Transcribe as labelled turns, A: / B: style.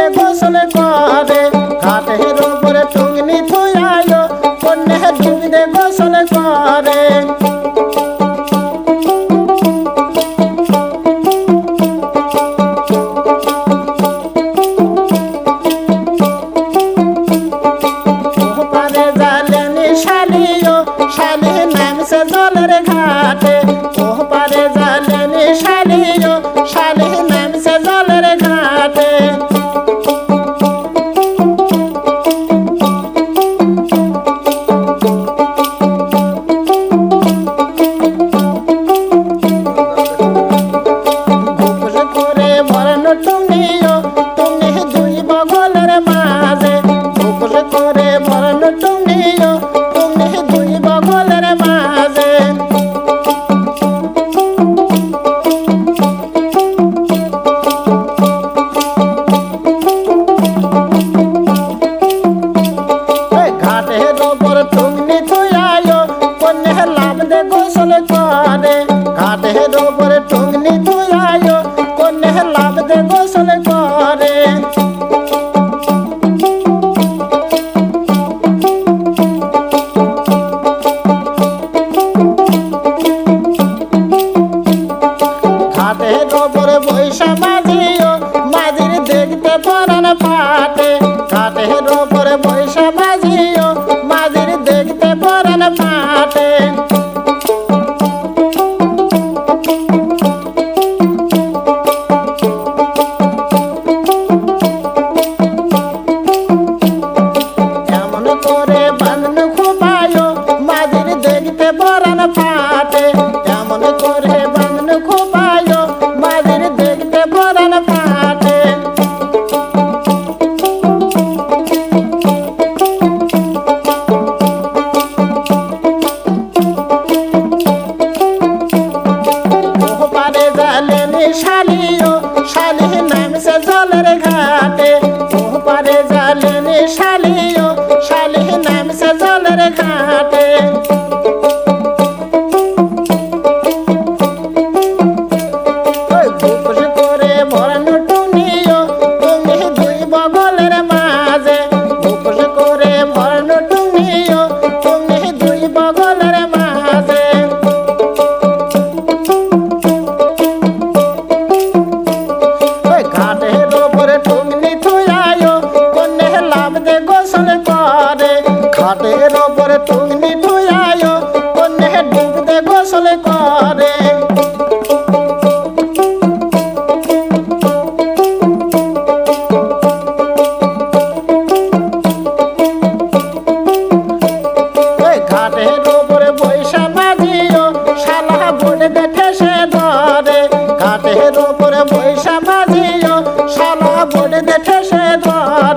A: দে গোসল করে ঘাটের উপরে টুঙ্গনি থুয়াইও কন্যা ডুব দে গোসল করে শালি নামছে জলের ঘাটে ওপারে জালেনি শালিও শালি নামছে জলের ঘাটে গোপুর করে বরণ টুঙ্গিও তুমি দুই বগলের মাঝে গোপুর করে বরণ টুঙ্গিও তুমি দুই বগলের মাঝে ঘাটের ওপর টুঙ্গনি থুয়াইও কন্যা লাভ দে গোসল করে ঘাটের ওপর টুঙ্গনি থুয়াইও কন্যা লাভ দে গোসল করে ঘাটের ওপরে বৈশা মাঝিও মাঝির দেখতে পরান পাটে ঘাটের ওপরে বৈশা মাঝিও মাঝির দেখতে পরান পাটে এমন করে বাঁধন খুপায়ও মাঝির দেখতে পরান পাটে এমন করে বাঁধন খুপায়ও মাঝির দেখতে পরান পাটে ওপারে জালেনি শালিও শালি নামছে জলের ঘাটে ওপারে জালেনি শালিও শালি নামছে জলের ঘাটে গোপুর করে বরণ টুঙ্গিও তুমি দুই বগলের মাঝে গোপুর করে বরণ টুঙ্গিও তুমি দুই বগলের মাঝে ঘাটের ওপরে টুঙ্গনি থুয়াইও কন্যা লাভ দে গোসল করে ঘাটের ওপরে টুঙ্গনি থুয়াইও কন্যা ডুব দে গোসল করে ঘাটের ওপরে বৈশা মাঝিও শালা বুড়ে দেখে সে ধরে ঘাটের ওপরে বৈশা মাঝিও শালা বুড়ে দেখে সে ধরে